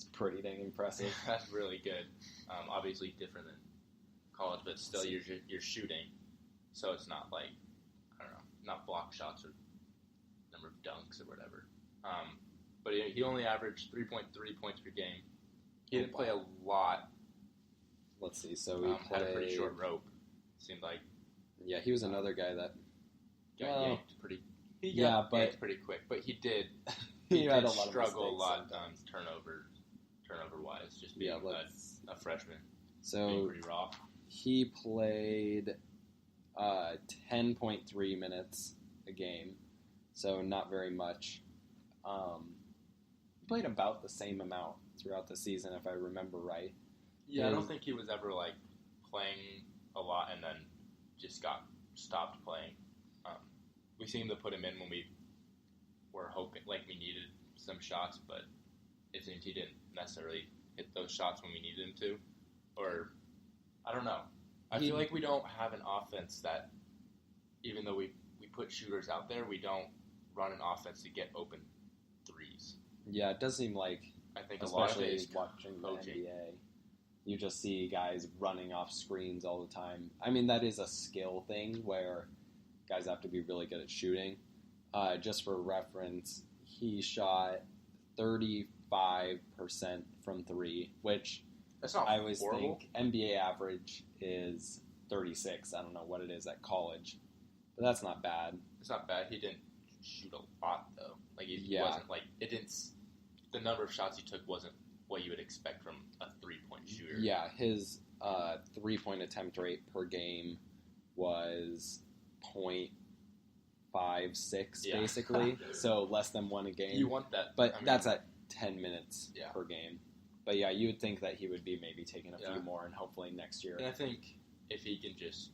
It's pretty dang impressive. That's really good. Obviously different than college, but still you're shooting, so it's not like, I don't know, not block shots or number of dunks or whatever. But he only averaged 3.3 points per game. He didn't play a lot. Let's see. So he had a pretty short rope. Seemed like. Yeah, he was another guy that got yanked pretty. He got yanked pretty quick, but he did. he had did a lot struggle of a lot turnover wise, just being a freshman. So being pretty raw. He played 10.3 minutes a game, so not very much. He played about the same amount throughout the season, if I remember right. Yeah, I don't think he was ever like playing a lot and then just got stopped playing. We seemed to put him in when we were hoping, like we needed some shots, but it seems he didn't necessarily hit those shots when we needed him to. Or, I don't know. I feel like we don't have an offense that, even though we put shooters out there, we don't run an offense to get open threes. Yeah, it does seem like, I think especially a lot of it is watching coaching. the NBA, you just see guys running off screens all the time. I mean, that is a skill thing where guys have to be really good at shooting. Just for reference, he shot 35% from three, which That's not I always horrible. think NBA average is 36. I don't know what it is at college, but that's not bad. It's not bad. He didn't shoot a lot though. Like he Yeah. wasn't like it didn't. The number of shots he took wasn't what you would expect from a 3-point shooter. Yeah, his 3-point attempt rate per game was .56 Yeah. basically, so less than one a game. You want that, but that's at 10 minutes Yeah. per game. But yeah, you would think that he would be maybe taking a Yeah. few more, and hopefully next year. And I think if he can just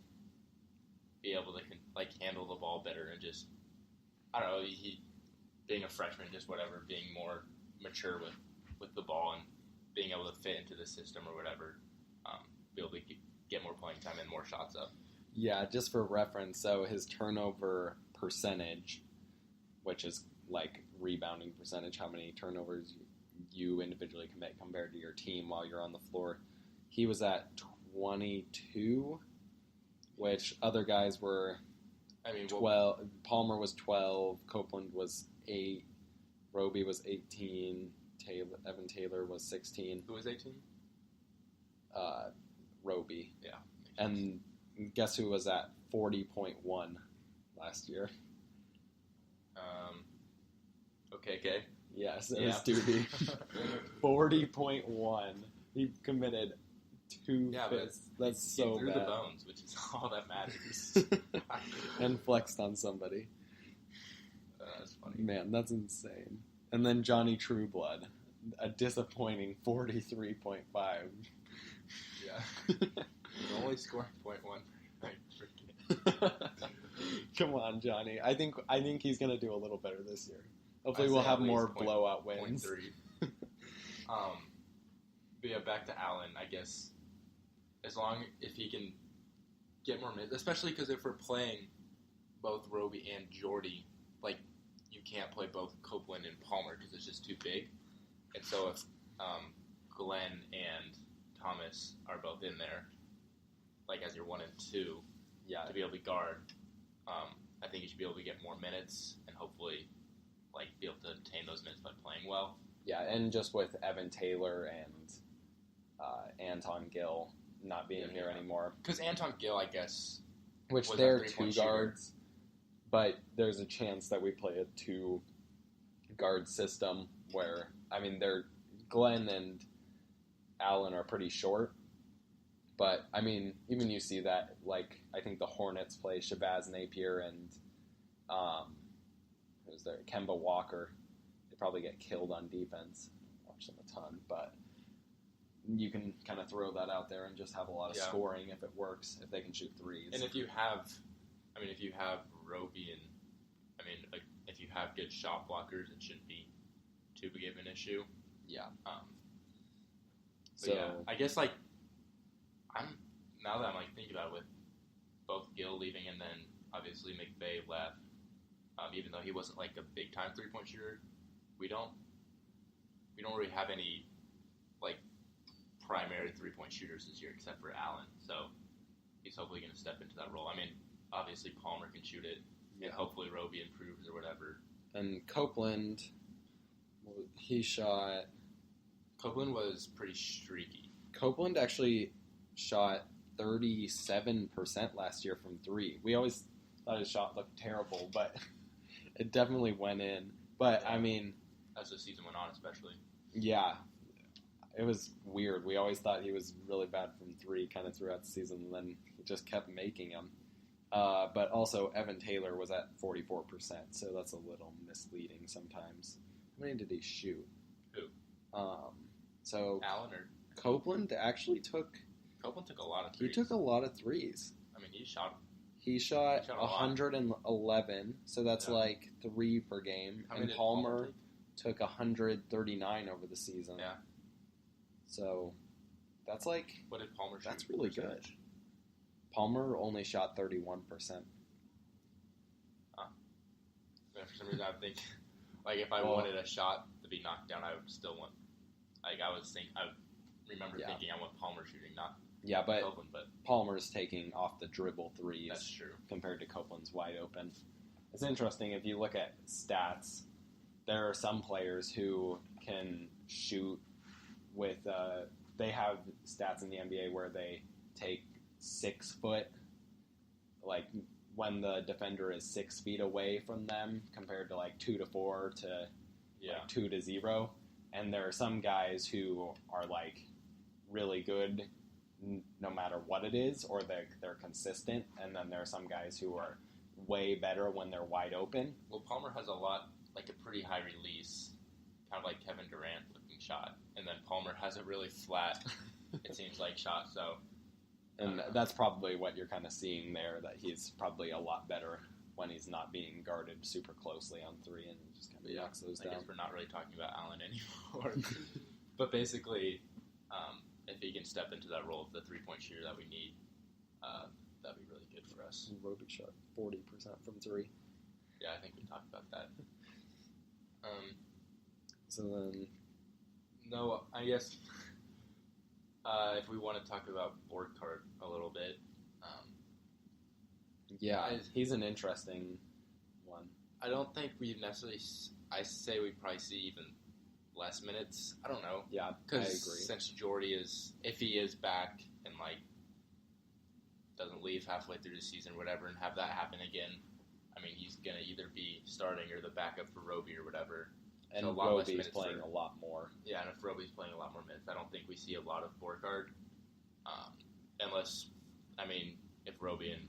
be able to like handle the ball better and just, I don't know, he being a freshman, just whatever, being more mature with the ball and being able to fit into the system or whatever, be able to get more playing time and more shots up. Yeah, just for reference, so his turnover percentage, which is like rebounding percentage, how many turnovers you individually commit compared to your team while you're on the floor, he was at 22, which other guys were 12. Palmer was 12, Copeland was 8, Roby was 18, Evan Taylor was 16. Who was 18? Roby. Yeah. And guess who was at 40.1 last year? Okay. Yes, it was Doobie. 40.1. He committed 2 fists. That's so threw bad. the bones, which is all that matters. And flexed on somebody. That's funny. Man, that's insane. And then Johnny Trueblood, a disappointing 43.5. Yeah. Only scoring .1 per game. Come on, Johnny. I think he's going to do a little better this year. Hopefully we'll have more blowout wins. 0.3. But yeah, back to Allen, I guess. If he can get more minutes, especially because if we're playing both Roby and Jordy, like, you can't play both Copeland and Palmer because it's just too big. And so if Glenn and Thomas are both in there, like as your 1 and 2, to be able to guard, I think you should be able to get more minutes and hopefully like be able to obtain those minutes by playing well. Yeah, and just with Evan Taylor and Anton Gill not being here anymore. Because Anton Gill, I guess, which they're 2 guards, but there's a chance that we play a 2-guard system where, I mean, Glenn and Allen are pretty short, but, I mean, even you see that, like, I think the Hornets play Shabazz Napier and, who's there, Kemba Walker. They probably get killed on defense. I watch them a ton, but you can kind of throw that out there and just have a lot of scoring if it works, if they can shoot threes. And if you have Roby and, if you have good shot blockers, it shouldn't be too big of an issue. Yeah. I guess, like, now that I'm, like, thinking about it, with both Gill leaving and then, obviously, McVay left, even though he wasn't, like, a big-time three-point shooter, we don't really have any primary three-point shooters this year, except for Allen. So he's hopefully going to step into that role. I mean, obviously Palmer can shoot it, and hopefully Roby improves or whatever. And Copeland, he shot... Copeland was pretty streaky. Copeland actually shot 37% last year from three. We always thought his shot looked terrible, but it definitely went in. But, I mean... As the season went on, especially. Yeah. It was weird. We always thought he was really bad from three kind of throughout the season, and then he just kept making them. But also, Evan Taylor was at 44%, so that's a little misleading sometimes. How many did he shoot? Who? So Allen or Copeland actually took... Copeland took a lot of threes. He took a lot of threes. I mean, he shot 111, so that's like 3 per game. And Palmer took 139 over the season. Yeah. So that's like... What did Palmer shoot? That's really good. Palmer only shot 31%. Yeah, for some reason, I would think, like, if I wanted a shot to be knocked down, I would still want... Like, I remember thinking I want Palmer shooting, not Copeland, but Palmer's taking off the dribble threes. That's true. Compared to Copeland's wide open. It's interesting, if you look at stats, there are some players who can shoot with... they have stats in the NBA where they take 6 foot, like when the defender is 6 feet away from them, compared to like 2 to 4 to like 2 to 0. And there are some guys who are like really good no matter what it is, or they're consistent. And then there are some guys who are way better when they're wide open. Well, Palmer has a pretty high release, kind of like Kevin Durant looking shot. And then Palmer has a really flat, it seems like, shot. So, and that's probably what you're kind of seeing there, that he's probably a lot better when he's not being guarded super closely on three, and he just kind of knocks those down. I guess we're not really talking about Allen anymore. But basically, if he can step into that role of the three-point shooter that we need, that'd be really good for us. Roby shot 40% from three. Yeah, I think we talked about that. So then... No, I guess if we want to talk about Borghardt a little bit. He's an interesting one. I don't think we necessarily... I say we probably see even less minutes. I don't know. Yeah, I agree. Since Jordy is... If he is back and, like, doesn't leave halfway through the season or whatever and have that happen again, I mean, he's going to either be starting or the backup for Roby or whatever. And so Roby's playing a lot more. Yeah, and if Roby's playing a lot more minutes, I don't think we see a lot of Borghardt. Unless, I mean, if Roby and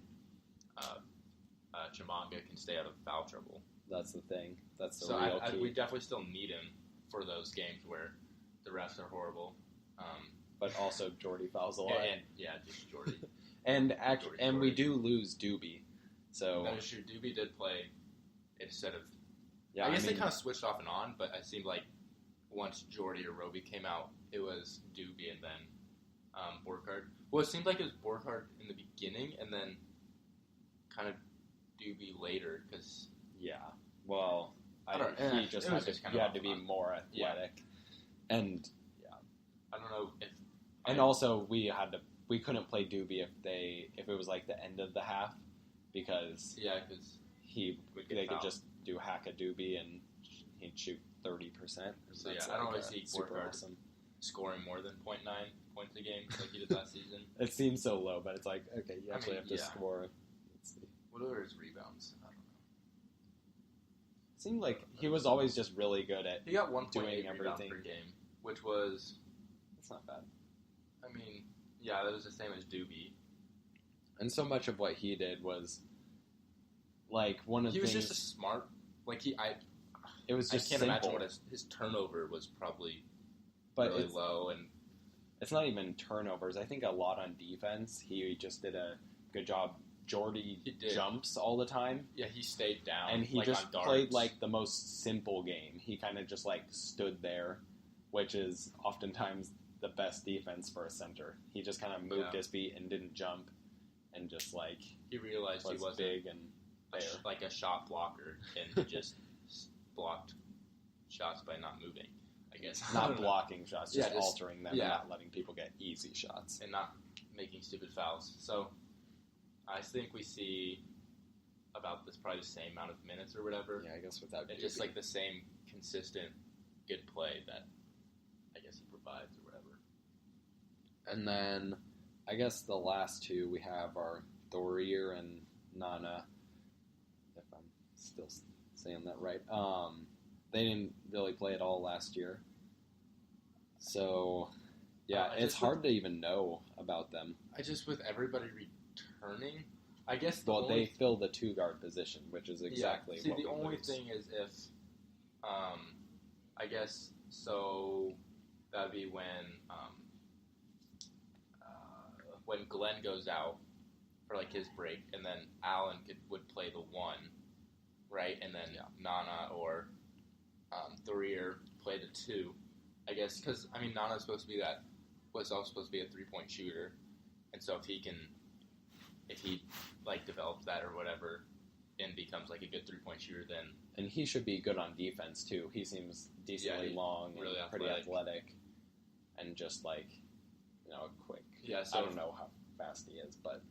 Chimanga can stay out of foul trouble. That's the thing. That's the real key. We definitely still need him for those games where the refs are horrible. But also Jordy fouls a lot. Just Jordy. and we do lose Doobie. So that is true. Doobie did play instead of... Yeah, I guess they kind of switched off and on, but it seemed like once Jordy or Roby came out, it was Doobie and then Borghardt. Well, it seemed like it was Borghardt in the beginning and then kind of Doobie later, because... Yeah, well, he just had to be more athletic. Yeah. And, I don't know if... And also, we couldn't play Doobie if it was like the end of the half, because... Yeah, because... They could just do hack a Doobie and he'd shoot 30%. So I don't really see Borghardt scoring more than 0.9 points a game like he did last season. It seems so low, but it's like, okay, you actually have to score. Let's see. What are his rebounds? I don't know. It seemed like he was always just really good at he got 1.8 doing rebounds everything per game, which was... That's not bad. I mean, yeah, that was the same as Doobie. And so much of what he did was... Like, one of the things... He was just a smart... Like, it was just I can't simple. imagine what his turnover was probably really low. And it's not even turnovers. I think a lot on defense. He just did a good job. Jordy jumps all the time. Yeah, he stayed down. And he just played, like, the most simple game. He kind of just, like, stood there, which is oftentimes the best defense for a center. He just kind of moved his feet and didn't jump and just, like... He realized he wasn't big and... like a shot blocker, and he just blocked shots by not moving. I guess. Not blocking shots, just just altering them and not letting people get easy shots. And not making stupid fouls. So I think we see about this probably the same amount of minutes or whatever. Yeah, I guess without and just like the same consistent good play that I guess he provides or whatever. And then I guess the last two we have are Thorir and Nana, if I'm still saying that right. They didn't really play at all last year. So, yeah, it's hard to even know about them. With everybody returning, I guess they fill the 2-guard position, which is exactly what we lose. See, the only thing is if, I guess, so that would be when Glenn goes out for, like, his break, and then Allen would play the 1, right? And then Nana or Thorir play the 2, I guess, because, I mean, Nana's supposed to be was also supposed to be a 3-point shooter, and so if he like develops that or whatever and becomes like a good 3-point shooter, then and he should be good on defense too. He seems decently long, really and pretty athletic, and just like quick. Yeah, so I don't know how fast he is, but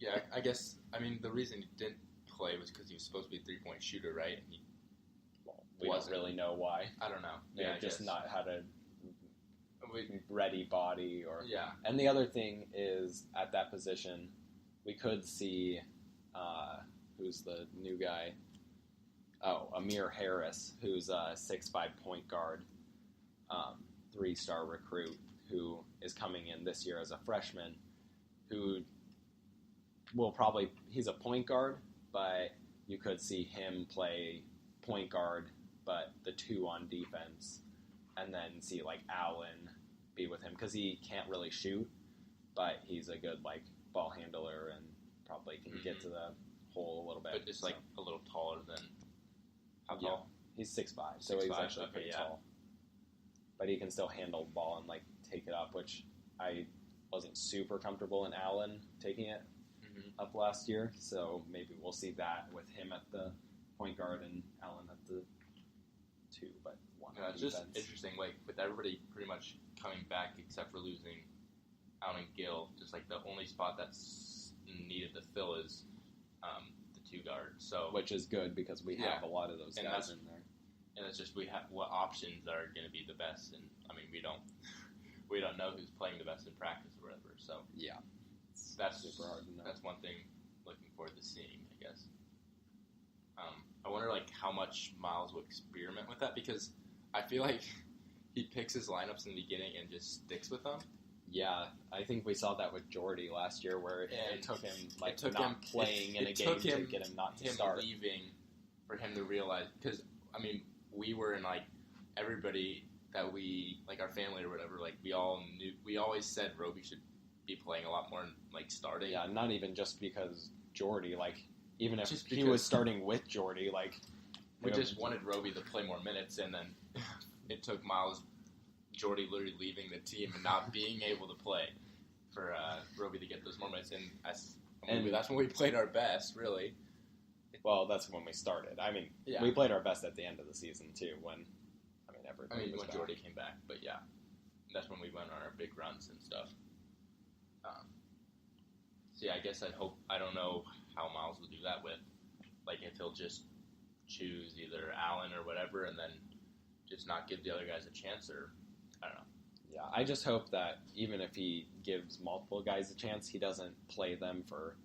yeah, I guess I mean the reason he didn't play was because he was supposed to be a 3-point shooter, right? And we don't really know why. I don't know. They're just not had a ready body or yeah. And the other thing is at that position, we could see who's the new guy? Oh, Amir Harris, who's a 6'5" point guard, 3-star recruit who is coming in this year as a freshman, who he's a point guard, but you could see him play point guard, but the 2 on defense, and then see like Allen be with him because he can't really shoot, but he's a good like ball handler and probably can get to the hole a little bit. But just like a little taller than how tall? He's 6'5", so he's actually pretty tall. But he can still handle the ball and like take it up, which I wasn't super comfortable in Allen taking it up last year. So maybe we'll see that with him at the point guard and Allen at the 2, but 1 on it's defense. Just interesting, like with everybody pretty much coming back except for losing Allen Gill, just like the only spot that's needed to fill is the 2-guard. So which is good because we have a lot of those guys in there. And it's just we have what options are going to be the best, and I mean we don't know who's playing the best in practice or whatever. So yeah, that's super hard to know. That's one thing looking forward to seeing, I guess. I wonder like how much Miles will experiment with that, because I feel like he picks his lineups in the beginning and just sticks with them. Yeah, I think we saw that with Jordy last year, where it took him playing in a game to get him not to start. Leaving for him to realize, because I mean we were in like everybody that we like our family or whatever, like we always said Roby should be playing a lot more and like starting. Yeah, not even just because Jordy, like even if he was starting with Jordy, like we just wanted Roby to play more minutes, and then it took Jordy literally leaving the team and not being able to play for Roby to get those more minutes, and that's when we played our best, really. Well, that's when we started. I mean, we played our best at the end of the season too, when everybody was when back. Jordy came back, but yeah, that's when we went on our big runs and stuff. So yeah, I guess I don't know how Miles will do that with, like if he'll just choose either Allen or whatever, and then just not give the other guys a chance, or I don't know. Yeah, I just hope that even if he gives multiple guys a chance, he doesn't play them for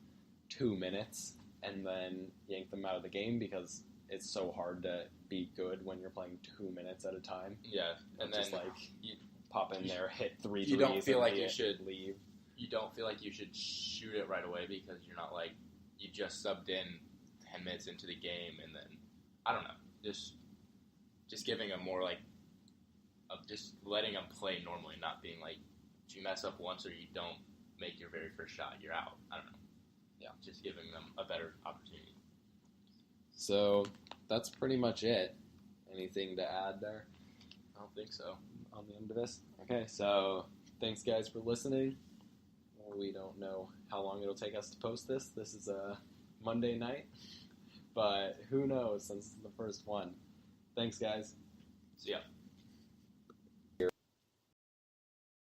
2 minutes and then yank them out of the game, because it's so hard to be good when you're playing 2 minutes at a time. Yeah, and then just like you pop in there, hit 3 threes, you don't feel like you should leave. You don't feel like you should shoot it right away, because you're not like you just subbed in 10 minutes into the game, and then I don't know, just giving them more like of just letting them play normally, not being like if you mess up once or you don't make your very first shot, you're out. I don't know. Yeah, just giving them a better opportunity. So that's pretty much it. Anything to add there? I don't think so. On the end of this? Okay, so thanks guys for listening. We don't know how long it'll take us to post this. This is a Monday night, but who knows since it's the first one. Thanks guys. See ya.